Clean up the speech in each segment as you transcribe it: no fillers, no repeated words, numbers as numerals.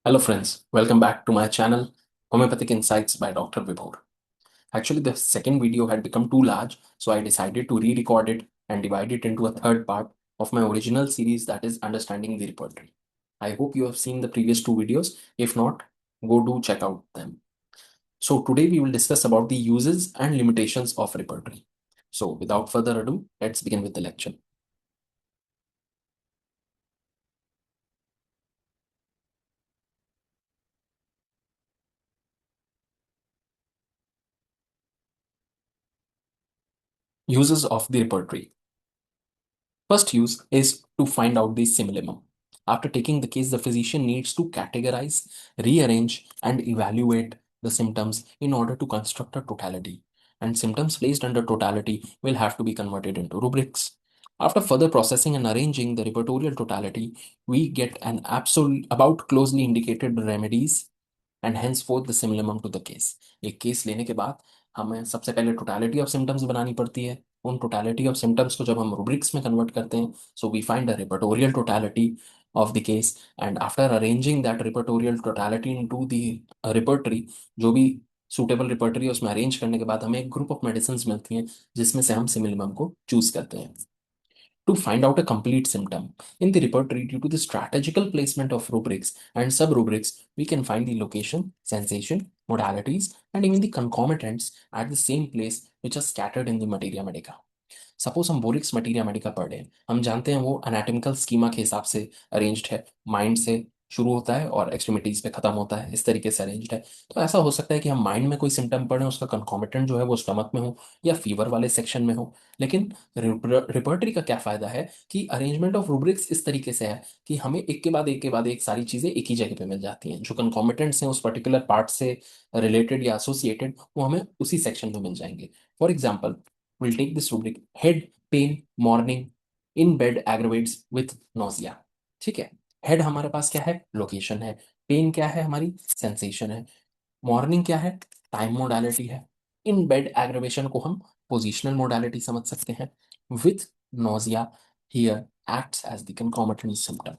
Hello, friends. Welcome back to my channel, Homeopathic Insights by Dr. Vibhor. Actually, the second video had become too large, so I decided to re record it and divide it into a third part of my original series, that is Understanding the Repertory. I hope you have seen the previous two videos. If not, go do check out them. So, today we will discuss about the uses and limitations of repertory. So, without further ado, let's begin with the lecture. Uses of the repertory. First use is to find out the simillimum. After taking the case, the physician needs to categorize, rearrange, and evaluate the symptoms in order to construct a totality. And symptoms placed under totality will have to be converted into rubrics. After further processing and arranging the repertorial totality, we get an absolute about closely indicated remedies and hence fourth the simillimum to the case. एक case लेने के बाद हमें सबसे पहले totality of symptoms बनानी पड़ती है। उन टोटालिटी ऑफ सिम्टम्स को जब हम रूब्रिक्स में कन्वर्ट करते हैं, so we find the repertorial totality of the case, and after arranging that repertorial totality into the repertory, जो भी सूटेबल रिपर्टरी है उसमें अरेंज करने के बाद हमें एक ग्रुप ऑफ मेडिसिन मिलती हैं जिसमें से हम सिमिलम को चूज करते हैं to find out a complete symptom. In the repertory, due to the strategical placement of rubrics and subrubrics, we can find the location, sensation, modalities, and even the concomitants at the same place which are scattered in the materia medica. Suppose हम बोरिक्स materia Medica पढ़ रहे हैं, हम जानते हैं वो anatomical schema के हिसाब से अरेंज्ड है, माइंड से शुरू होता है और एक्सट्रीमिटीज पे खत्म होता है, इस तरीके से अरेंज्ड है। तो ऐसा हो सकता है कि हम माइंड में कोई सिम्टम पढ़ें, उसका कंकॉमिटेंट जो है वो स्टमक में हो या फीवर वाले सेक्शन में हो। लेकिन रिपर्टरी का क्या फायदा है कि अरेंजमेंट ऑफ रूब्रिक्स इस तरीके से है कि हमें एक के बाद एक के बाद एक सारी चीजें एक ही जगह पे मिल जाती हैं, जो कंकॉमिटेंट्स हैं उस पर्टिकुलर पार्ट से रिलेटेड या एसोसिएटेड, वो हमें उसी सेक्शन में मिल जाएंगे। For example, we'll take this rubric head pain morning in bed aggravates with nausea। ठीक है, हेड हमारे पास क्या है, लोकेशन है। पेन क्या है, हमारी सेंसेशन है। मॉर्निंग क्या है, टाइम मोडालिटी है। इन बेड एग्रेवेशन को हम पोजिशनल मोडालिटी समझ सकते हैं। With nausea here acts as the concomitant symptom।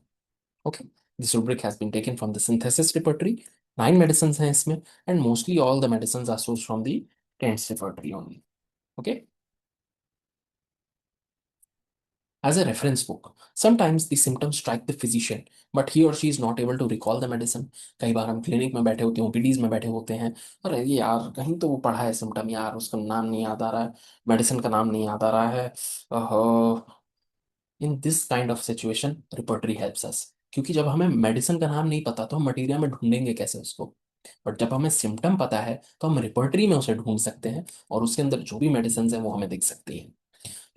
Okay, this rubric has been taken from the synthesis repertory। 9 medicines हैं इसमें, and mostly all the medicines are sourced from the TENS repertory only। Okay, as a reference book, sometimes the symptoms strike the physician, but he or she is not able to recall the medicine। कई बार हम clinic में बैठे होते हैं, OPTs में बैठे होते हैं, अरे ये यार कहीं तो वो पढ़ा है सिम्टम, यार उसका नाम नहीं याद आ रहा है, मेडिसिन का नाम नहीं याद आ रहा है। In this kind of situation repertory helps us, क्योंकि जब हमें मेडिसिन का नाम नहीं पता तो हम मटीरिया में ढूंढेंगे कैसे उसको। बट जब हमें सिम्टम पता है तो हम रिपर्टरी में उसे ढूंढ सकते हैं और उसके अंदर जो भी मेडिसिन है वो हमें दिख सकती है।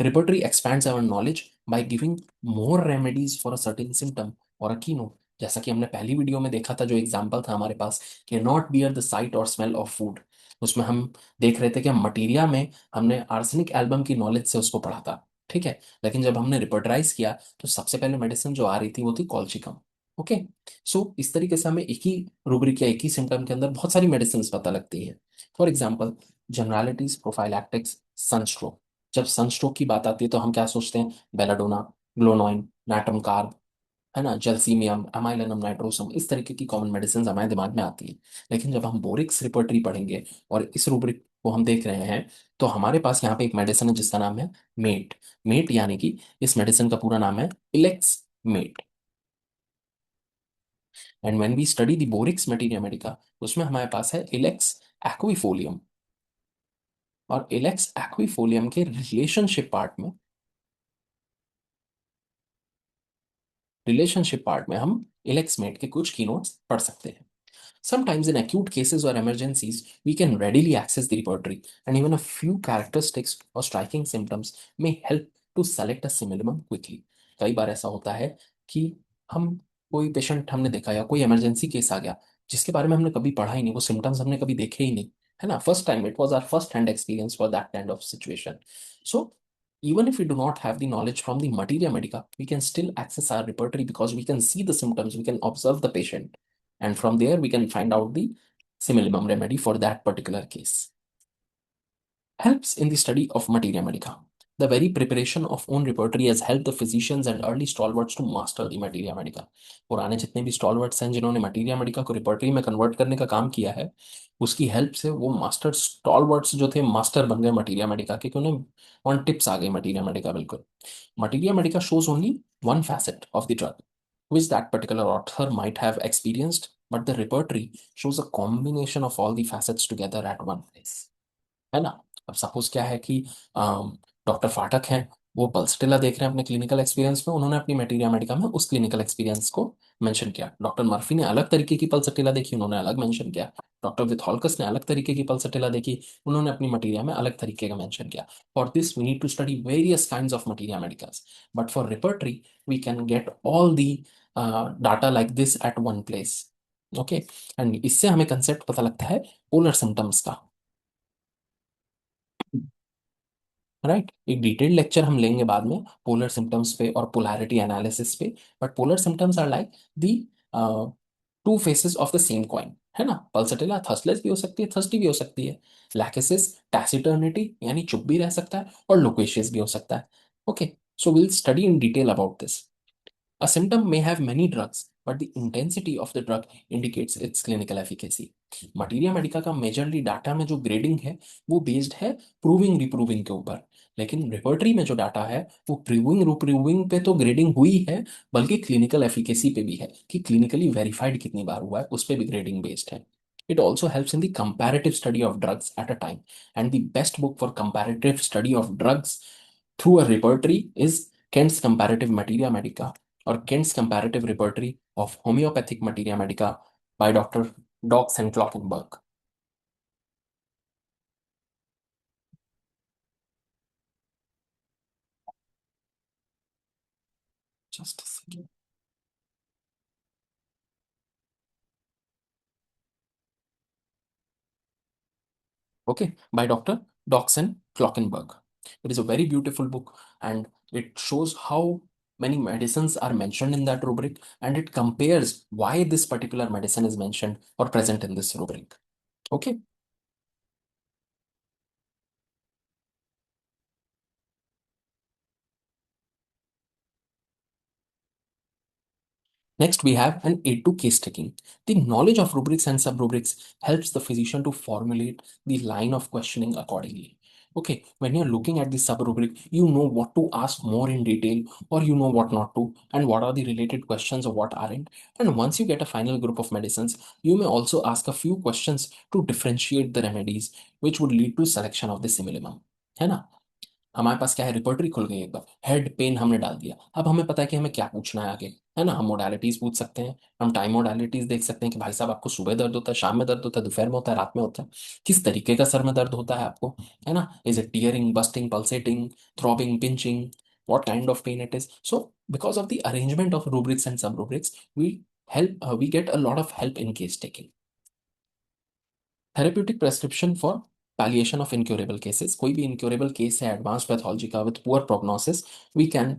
Repertory expands our knowledge by giving more remedies for a certain symptom or a keynote। जैसा कि हमने पहली वीडियो में देखा था, जो एग्जाम्पल था हमारे पास कि नॉट बियर द साइट और स्मेल ऑफ फूड, उसमें हम देख रहे थे कि मटीरिया में हमने आर्सेनिक एल्बम की नॉलेज से उसको पढ़ा था। ठीक है, लेकिन जब हमने रिपर्टराइज किया तो सबसे पहले मेडिसिन जो आ रही थी वो थी कॉल्चिकम। ओके, सो इस तरीके से हमें एक ही रूब्रिक या एक ही सिम्टम के अंदर बहुत सारी मेडिसिन पता लगती है। For example, generalities, prophylactics, sunstroke. जब सनस्ट्रोक की बात आती है तो हम क्या सोचते हैं, बेलाडोना, ग्लोनोइन, नाट्रम कार्ब, है ना, जलसीमियम, अमाइलनम नाइट्रोसम, इस तरीके की कॉमन मेडिसिन हमारे दिमाग में आती है। लेकिन जब हम बोरिक्स रिपर्टरी पढ़ेंगे और इस रूब्रिक को हम देख रहे हैं, तो हमारे पास यहाँ पे एक मेडिसिन है जिसका नाम है मेट। मेट यानी कि इस मेडिसिन का पूरा नाम है ilex mate. And when we study the Boericke's materia medica, उसमें हमारे पास है इलेक्स एक्विफोलियम। और इलेक्स एक्विफोलियम के रिलेशनशिप पार्ट में हम इलेक्समेट के कुछ कीनोट्स पढ़ सकते हैं। Sometimes in acute cases or emergencies, we can readily access the repertory, and even a few characteristics or striking symptoms may help to select a simillimum quickly। कई बार ऐसा होता है कि हम कोई पेशेंट हमने देखा या कोई इमरजेंसी केस आ गया जिसके बारे में हमने कभी पढ़ा ही नहीं, वो सिम्टम्स हमने कभी देखे ही नहीं, है ना, first time, it was our first hand experience for that kind of situation. So even if we do not have the knowledge from the materia medica, we can still access our repertory because we can see the symptoms, we can observe the patient, and from there we can find out the simillimum remedy for that particular case। Helps in the study of materia medica। The very preparation of own repertory has helped the physicians and early stalwarts to master the materia medica. पुराने जितने भी stalwarts हैं जिन्होंने materia Medica को repertory में convert करने का काम किया है, उसकी हेल्प से वो मास्टर स्टॉलवर्ट्स जो थे मास्टर बन गए मटीरिया मेडिका के, कि उन्हें ऑन टिप्स आ गई मटीरिया मेडिका बिल्कुल. Materia Medica shows only one facet of the drug, which that particular author might have experienced, but the repertory shows a combination of all the facets together at one place. है ना. अब suppose क्या है कि doctor फाटक हैं, वो Pulsatilla देख रहे हैं अपने क्लिनिकल एक्सपीरियंस में, उन्होंने अपनी मटेरिया मेडिका में उस क्लिनिकल एक्सपीरियंस को मेंशन किया. डॉक्टर मर्फी ने अलग तरीके की पल्सटिला देखी, उन्होंने अलग मेंशन किया. डॉक्टर विथॉल्कस ने अलग तरीके की पल्सटिला देखी, उन्होंने अपनी मटेरिया में अलग तरीके का मेंशन किया. For this we need to study various kinds of materia medicas, but for repertory we can get all the data like this at one place. Okay. And इससे हमें कंसेप्ट पता लगता है पोलर सिम्टम्स का. Right. एक detailed lecture हम लेंगे बाद में पोलर सिम्टम्स पे और पोलैरिटी एनालिसिस पे. But polar symptoms are like the two faces of the same coin. है ना. पल्सटिला थर्स्टलेस भी हो सकती है, थर्स्टी भी हो सकती है. लैकेसिस टैसिटर्निटी यानी चुप भी रह सकता है, और लोक्वेशियस भी हो सकता है. Okay. So will study in detail about this. A symptom may have many drugs, but the intensity of the drug indicates its clinical efficacy. Materia Medica का मेजरली डाटा में जो ग्रेडिंग है वो बेस्ड है प्रूविंग रिप्रूविंग के ऊपर. लेकिन repertory में जो डाटा है वो प्रूविंग रिप्रूविंग पे तो ग्रेडिंग हुई है, बल्कि क्लिनिकल एफिकेसी पे भी है, कि क्लिनिकली वेरीफाइड कितनी बार हुआ है उस पर भी ग्रेडिंग बेस्ड है. It also helps in the comparative study of drugs at a time. And the best book for comparative study of drugs through a repertory is Kent's Comparative Materia Medica, or Kent's Comparative Repertory of Homeopathic Materia Medica by Dr. Dox and Klockenberg. Just a second. Okay, by Dr. Dox and Klockenberg. It is a very beautiful book, and it shows how many medicines are mentioned in that rubric, and it compares why this particular medicine is mentioned or present in this rubric. Okay. Next, we have an aid to case taking. The knowledge of rubrics and sub-rubrics helps the physician to formulate the line of questioning accordingly. Okay, when you're looking at the sub-rubric, you know what to ask more in detail, or you know what not to, and what are the related questions or what aren't. And once you get a final group of medicines, you may also ask a few questions to differentiate the remedies, which would lead to selection of the simillimum. है ना. हमारे पास क्या है, repertory खुल गई. एक बार head pen हमने डाल दिया, अब हमें पता है कि हमें क्या पूछना है आगे. है ना. हम मोडालिटीज पूछ सकते हैं, हम टाइम मोडालिटीज देख सकते हैं कि भाई साहब आपको सुबह दर्द होता है, शाम में दर्द होता है, दोपहर में होता है, रात में होता है, किस तरीके का सर में दर्द होता है आपको. है ना. Is it tearing, bursting, pulsating, throbbing, pinching, what kind of pain it is. So because of the arrangement of rubrics and sub rubrics, we get a lot of help in case taking. Therapeutic prescription for palliation of incurable cases. कोई भी incurable case है advance pathology का with poor prognosis, we can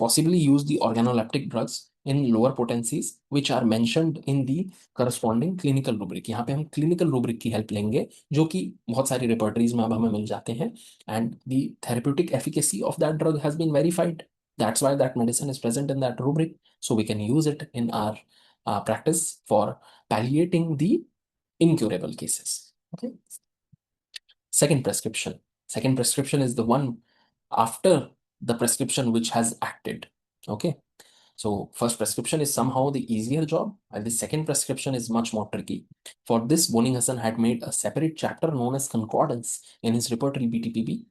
possibly use the organoleptic drugs in lower potencies which are mentioned in the corresponding clinical rubric. यहाँ पे हम clinical rubric की help लेंगे, जो कि बहुत सारी repertories में अब हमें मिल जाते हैं, and the therapeutic efficacy of that drug has been verified. That's why that medicine is present in that rubric, so we can use it in our practice for palliating the incurable cases. Okay. Second prescription. Second prescription is the one after the prescription which has acted. Okay. So first prescription is somehow the easier job, and the second prescription is much more tricky. For this, Boning Hassan had made a separate chapter known as concordance in his repertory BTPB,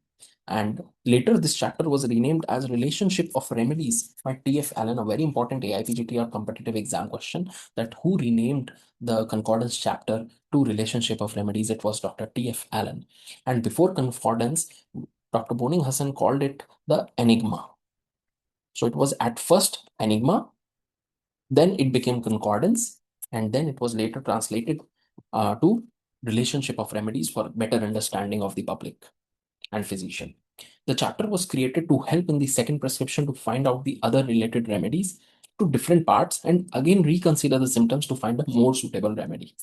and later this chapter was renamed as Relationship of Remedies by T.F. Allen, a very important AIPGTR competitive exam question, that who renamed the concordance chapter to Relationship of Remedies. It was Dr. T.F. Allen. And before concordance, Dr. Boning Hassan called it the enigma. So it was at first enigma, then it became concordance, and then it was later translated to Relationship of Remedies for better understanding of the public and physician. The chapter was created to help in the second prescription to find out the other related remedies to different parts, and again reconsider the symptoms to find a more suitable remedy.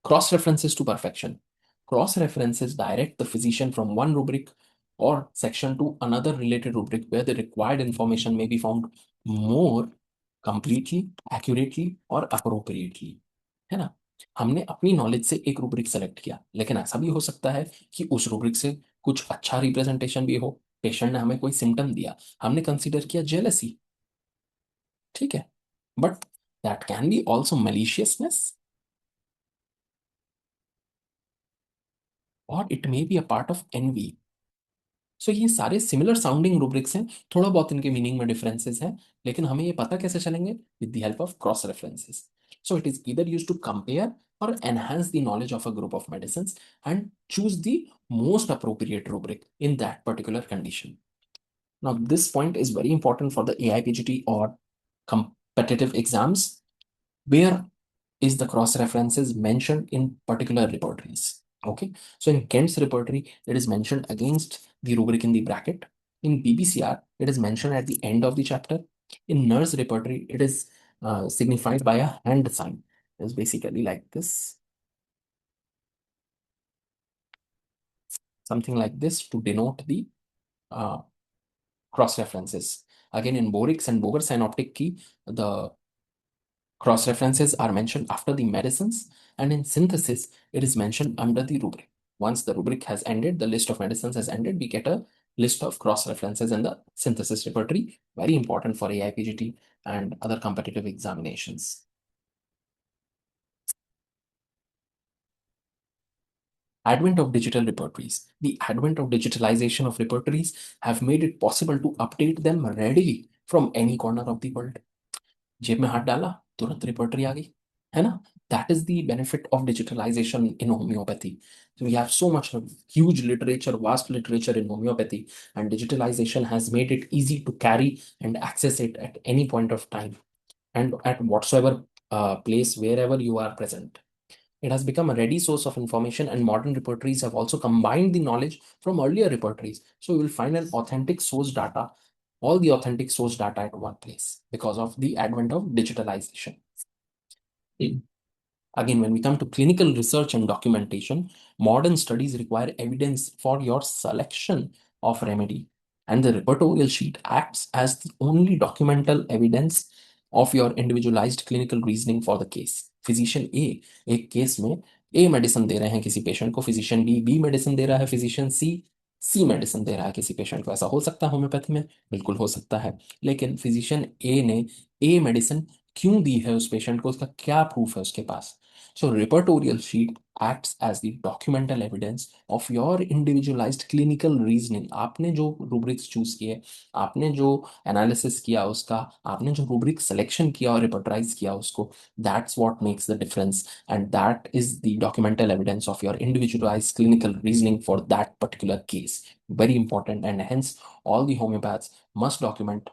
Cross references to perfection. Cross references direct the physician from one rubric or section to another related rubric where the required information may be found more completely, accurately और appropriately, है ना। हमने अपनी knowledge से एक rubric select किया, लेकिन ऐसा भी हो सकता है कि उस रूब्रिक से कुछ अच्छा रिप्रेजेंटेशन भी हो। पेशेंट ने हमें कोई सिम्टम दिया, हमने कंसीडर किया जेलसी, ठीक है, but that can be also maliciousness और it may be a part of envy. So ये सारे सिमिलर साउंडिंग रूब्रिक्स हैं, थोड़ा बहुत इनके मीनिंग में डिफरेंसेस हैं, लेकिन हमें ये पता कैसे चलेंगे? With the help of cross references. So it is either use to compare or enhance the knowledge of a group of medicines and choose the most appropriate rubric in that particular condition. Now, this point is very important for the AIPGT or competitive exams, where is the cross references mentioned in particular repertories. Okay, so in Kent's repertory, it is mentioned against the rubric in the bracket. In BBCR, it is mentioned at the end of the chapter. In nurse repertory, it is signified by a hand sign. It's basically like this, something like this to denote the uh, cross references. Again, in Borix and Boger synoptic key, the cross references are mentioned after the medicines, and in synthesis, it is mentioned under the rubric. Once the rubric has ended, the list of medicines has ended, we get a list of cross references in the synthesis repertory. Very important for AIPGT and other competitive examinations. Advent of digital repertories. The advent of digitalization of repertories have made it possible to update them readily from any corner of the world. जेब में हाथ डाला, तुरंत repertory आ गई, है ना। That is the benefit of digitalization in homeopathy. So we have so much huge literature, vast literature in homeopathy, and digitalization has made it easy to carry and access it at any point of time and at whatsoever place wherever you are present. It has become a ready source of information, and modern repertories have also combined the knowledge from earlier repertories. So you will find an authentic source data, all the authentic source data at one place because of the advent of digitalization. Again, when we come to clinical research and documentation, modern studies require evidence for your selection of remedy, and the repertorial sheet acts as the only documental evidence of your individualized clinical reasoning for the case. Physician ए एक case में a medicine दे रहे हैं किसी patient को, physician B B medicine दे रहा है, physician सी सी medicine दे रहा है किसी पेशेंट को। ऐसा हो सकता है होम्योपैथी में? बिल्कुल हो सकता है, लेकिन फिजिशियन ए ने ए मेडिसिन क्यों दी है उस पेशेंट को, उसका क्या प्रूफ है उसके पास? So repertorial sheet acts as the documental evidence of your individualized clinical reasoning. आपने जो rubrics choose किए, आपने जो analysis किया उसका, आपने जो rubric selection किया और repertorize किया उसको, that's what makes the difference, and that is the documental evidence of your individualized clinical reasoning for that particular case. Very important, and hence all the homeopaths must document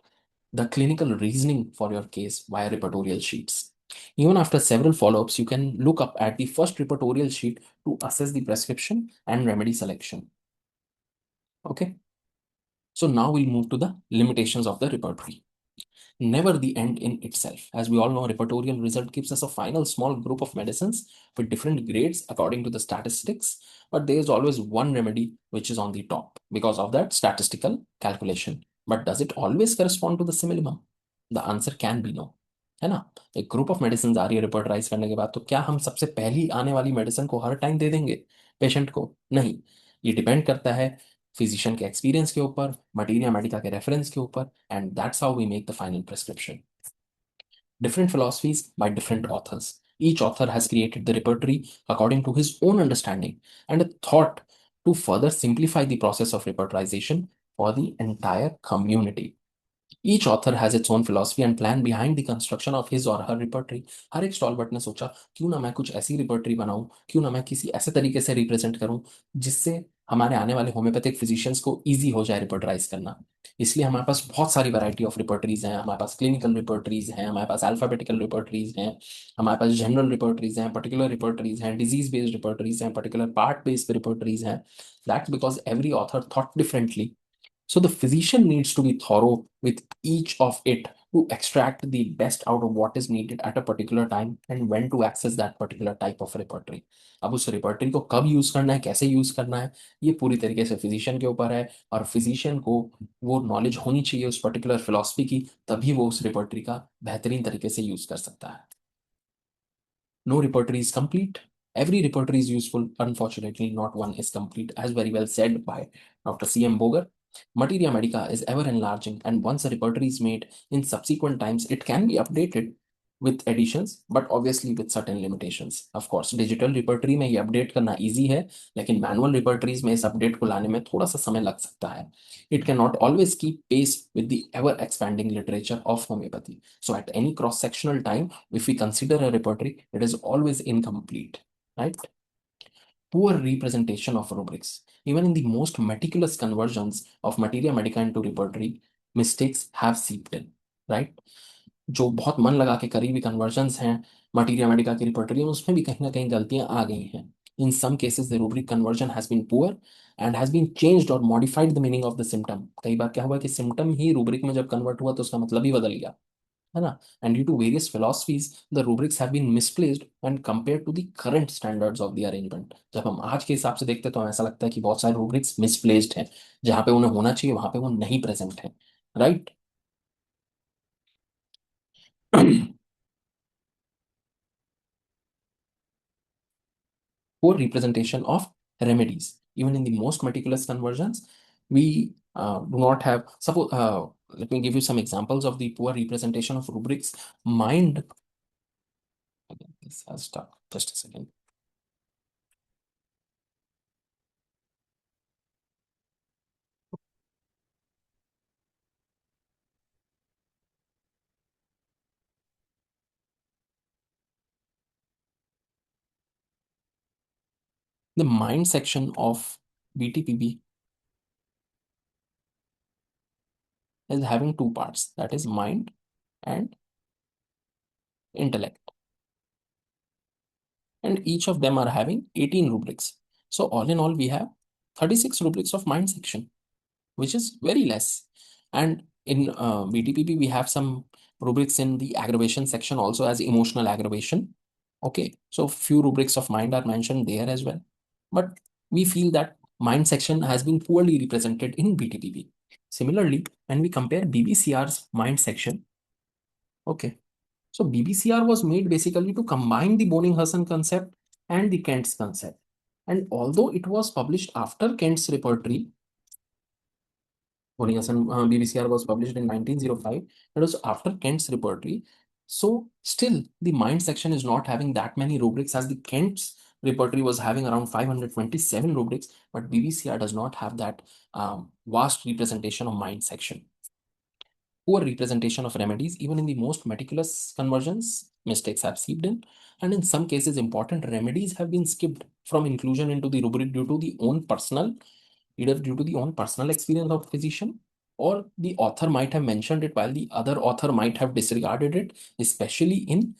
the clinical reasoning for your case via repertorial sheets. Even after several follow-ups, you can look up at the first repertorial sheet to assess the prescription and remedy selection. Okay. So now we'll move to the limitations of the repertory. Never the end in itself. As we all know, repertorial result gives us a final small group of medicines with different grades according to the statistics, but there is always one remedy which is on the top because of that statistical calculation. But does it always correspond to the simillimum? The answer can be no. है ना। एक group of medicine आ रही है रिपर्टराइज करने के बाद, तो क्या हम सबसे पहली आने वाली मेडिसिन को हर टाइम दे देंगे पेशेंट को? नहीं, ये डिपेंड करता है फिजिशियन के एक्सपीरियंस के ऊपर, मटीरिया मेडिका के रेफरेंस के ऊपर, and that's how we make the final prescription. Different philosophies by different authors. Each author has created the repertory according to his own understanding and a thought to further simplify the process of repertorization for the entire community. Each author has its own philosophy and plan behind the construction of his or her repertory. हर एक स्टॉलबर्ट ने सोचा क्यों ना मैं कुछ ऐसी repertory बनाऊं, क्यों ना मैं किसी ऐसे तरीके से रिप्रेजेंट करूं जिससे हमारे आने वाले होम्योपैथिक फिजिशियंस को इजी हो जाए रिपर्टराइज करना। इसलिए हमारे पास बहुत सारी वैरायटी ऑफ रिपर्टरीज हैं, हमारे पास क्लिनिकल रिपर्टरीज हैं, हमारे पास अल्फाबेटिकल रिपर्टरीज हैं, हमारे पास जनरल रिपर्टरीज हैं, पर्टिकुलर रिपर्टरीज हैं, डिजीज बेस्ड रिपर्टरीज हैं, पर्टिकुलर पार्ट बेस्ड रिपर्टरीज हैं। That's because every author thought differently. So the physician needs to be thorough with each of it to extract the best out of what is needed at a particular time and when to access that particular type of repertory. अब उस repertory को कब use करना है, कैसे use करना है, ये पूरी तरीके से फिजिशियन के ऊपर है। और फिजिशियन को वो नॉलेज होनी चाहिए उस पर्टिकुलर फिलॉसफी की, तभी वो उस रिपर्टरी का बेहतरीन तरीके से यूज कर सकता है। No repertory is complete. Every repertory is useful. Unfortunately, not one is complete, as very well said by Dr. C.M. Boger. Materia Medica is ever enlarging, and once a repertory is made, in subsequent times it can be updated with additions, but obviously with certain limitations. Of course, digital repertory में ये update करना easy है, लेकिन manual repertories में इस update को लाने में थोड़ा सा समय लग सकता है. It cannot always keep pace with the ever expanding literature of homeopathy. So at any cross-sectional time, if we consider a repertory, it is always incomplete, right? Poor representation of rubrics. Even in the most meticulous conversions of materia medica into repertory, mistakes have seeped in, right? जो बहुत मन लगा के करी हुई convergence हैं materia Medica की repertory में, उसमें भी कहीं ना कहीं गलतियां आ गई हैं। In some cases the rubric conversion has been poor and has been changed और modified the meaning of the symptom. कई बार क्या हुआ कि सिम्टम ही रूब्रिक में जब कन्वर्ट हुआ तो उसका मतलब ही बदल गया, है ना। And due to various philosophies the rubrics have been misplaced and compare to the current standards of the arrangement. जब हम आज के हिसाब से देखते हैं तो हमें ऐसा लगता है कि बहुत सारे रूब्रिक्स मिसप्लेस्ड हैं, जहाँ पे उन्हें होना चाहिए वहां पे वो नहीं प्रेजेंट है, right. Poor representation of remedies. Even in the most meticulous conversions, we do not have. Suppose, let me give you some examples of the poor representation of rubrics. Mind. Again, this has stuck. Just a second. The mind section of BTPB is having two parts, that is mind and intellect, and each of them are having 18 rubrics. So all in all, we have 36 rubrics of mind section, which is very less. And in BTPP, we have some rubrics in the aggravation section also as emotional aggravation. Okay, so few rubrics of mind are mentioned there as well. But we feel that mind section has been poorly represented in BTPP. Similarly, when we compare BBCR's mind section, okay, so BBCR was made basically to combine the Boning-Husson concept and the Kent's concept. And although it was published after Kent's repertory, BBCR was published in 1905. It was after Kent's repertory. So still the mind section is not having that many rubrics as the Kent's repertory was having around 527 rubrics, but BBCR does not have that vast representation of mind section. Poor representation of remedies. Even in the most meticulous conversions, mistakes have seeped in, and in some cases, important remedies have been skipped from inclusion into the rubric due to the own personal, either due to the own personal experience of physician, or the author might have mentioned it while the other author might have disregarded it, especially in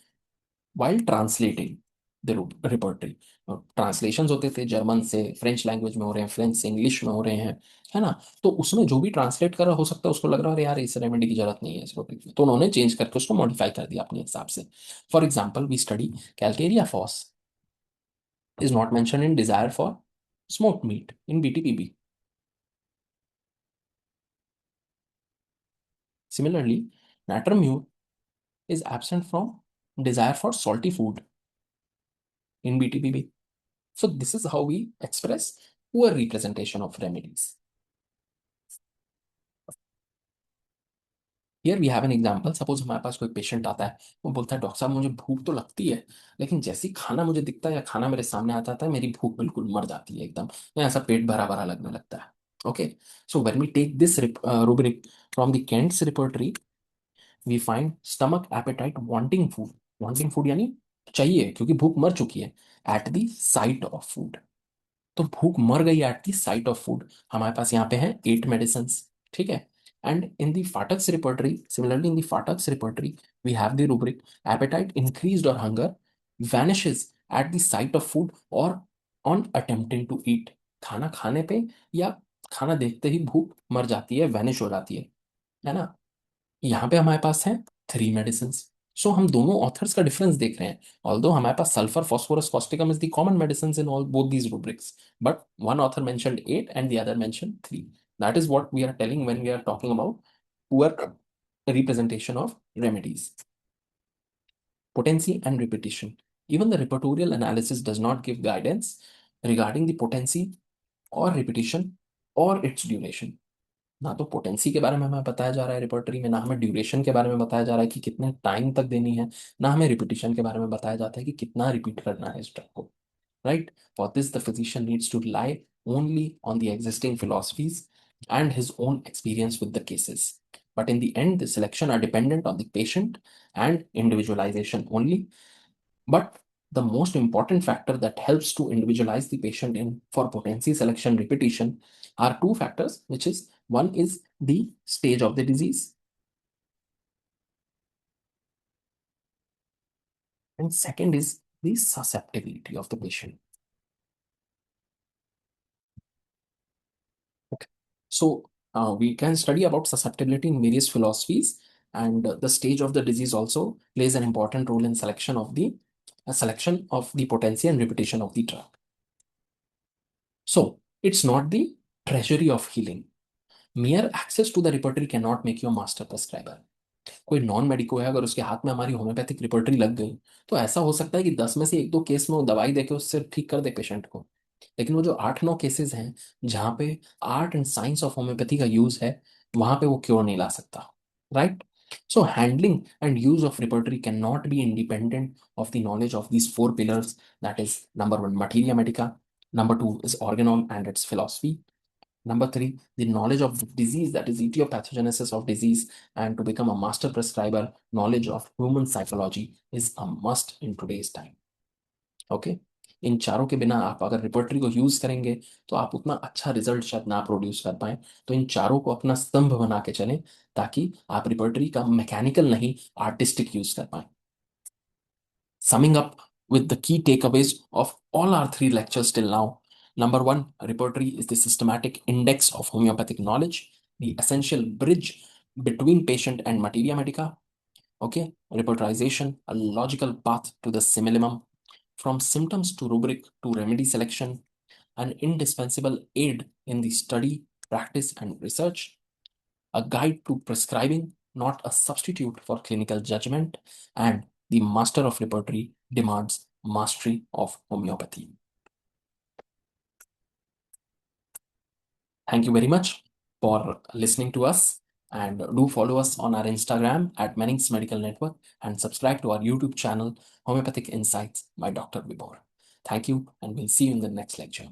while translating the repertory. Translations होते थे German से French language में हो रहे हैं, French से English में हो रहे हैं, है ना। तो उसमें जो भी ट्रांसलेट कर रहा हो सकता है उसको लग रहा है अरे यार इस रेमेडी की जरूरत नहीं है इस टॉपिक में, तो उन्होंने चेंज करके उसको मॉडिफाई कर दिया अपने हिसाब से। For example we study calcarea phos is not mentioned in desire for smoked meat in BTPB. Similarly, natramure is absent from desire for salty food in BTPB. So this is how we express poor representation of remedies. Here we have an example. Suppose हमारे पास कोई patient आता है, वो बोलता है doctor साहब मुझे भूख तो लगती है, लेकिन जैसे ही खाना मुझे दिखता है या खाना मेरे सामने आता है मेरी भूख बिल्कुल मर जाती है एकदम, या ऐसा पेट भरा भरा लगने लगता है। Okay, so when we take this rubric from the Kent's repertory, we find stomach appetite wanting food यानी चाहिए क्योंकि भूख मर चुकी है at the sight of food। तो भूख मर गई at the sight of food. हमारे पास यहाँ पे है 8 मेडिसिन, ठीक है। And in the Phatak's repertory, similarly in the Phatak's repertory we have the rubric appetite increased और hunger vanishes at the sight of food और ऑन अटेम्प्टिंग टू ईट। खाना खाने पे या खाना देखते ही भूख मर जाती है, वैनिश हो जाती है ना। यहाँ पे हमारे पास है 3 मेडिसिन। सो हम दोनों ऑथर्स का डिफरेंस देख रहे हैं। ऑल्दो हमारे पास sulphur phosphorus causticum is the common medicine in all both these rubrics, but one author mentioned 8 and the other mentioned 3. That is what we are telling when we are talking about poor representation of remedies. Potency and repetition. Even the repertorial analysis does not give guidance regarding the potency or repetition or its duration. ना तो potency के बारे में हमें बताया जा रहा है रिपर्टरी में, ना हमें ड्यूरेशन के बारे में बताया जा रहा है कि कितने टाइम तक देनी है, ना हमें रिपीटिशन के बारे में बताया जाता है कि कितना रिपीट करना है इस ड्रग को। Right, for this the physician needs to rely only on the existing philosophies and his own experience with the cases. But in the end, the selection are dependent on the patient and individualization only. But the most important factor that helps to individualize the patient in for potency selection repetition are two factors, which is one is the stage of the disease, and second is the susceptibility of the patient. Okay. So we can study about susceptibility in various philosophies, and the stage of the disease also plays an important role in selection of the potency and repetition of the drug. So it's not the treasury of healing. Mere access to the repertory cannot make you a master prescriber. कोई non medico है, अगर उसके हाथ में हमारी homeopathic repertory लग गई, तो ऐसा हो सकता है कि 10 में से एक दो केस में वो दवाई देके उससे ठीक कर दे पेशेंट को। लेकिन वो जो 8-9 केसेस हैं जहाँ पे art and science of homeopathy का यूज है, वहां पे वो क्योर नहीं ला सकता। Right. So handling and use of repertory can not be independent of the knowledge of these 4 pillars, that is number 1 materia Medica, number 2 is organon and its philosophy. Number 3, the knowledge of disease, that is etiopathogenesis of disease, and to become a master prescriber, knowledge of human psychology is a must in today's time. Okay? इन चारों के बिना आप अगर repertory को use करेंगे तो आप उतना अच्छा रिजल्ट शायद ना प्रोड्यूस कर पाए। तो इन चारों को अपना स्तंभ बना के चलें, ताकि आप रिपर्टरी का मैकेनिकल नहीं, आर्टिस्टिक यूज कर पाए। Summing up with the key takeaways of all our 3 lectures till now. Number 1, repertory is the systematic index of homeopathic knowledge, the essential bridge between patient and materia medica. Okay, repertorization, a logical path to the simillimum, from symptoms to rubric to remedy selection, an indispensable aid in the study, practice, and research, a guide to prescribing, not a substitute for clinical judgment, and the master of repertory demands mastery of homeopathy. Thank you very much for listening to us, and do follow us on our Instagram at Mennings Medical Network and subscribe to our YouTube channel Homeopathic Insights by Dr. Vibhor. Thank you, and we'll see you in the next lecture.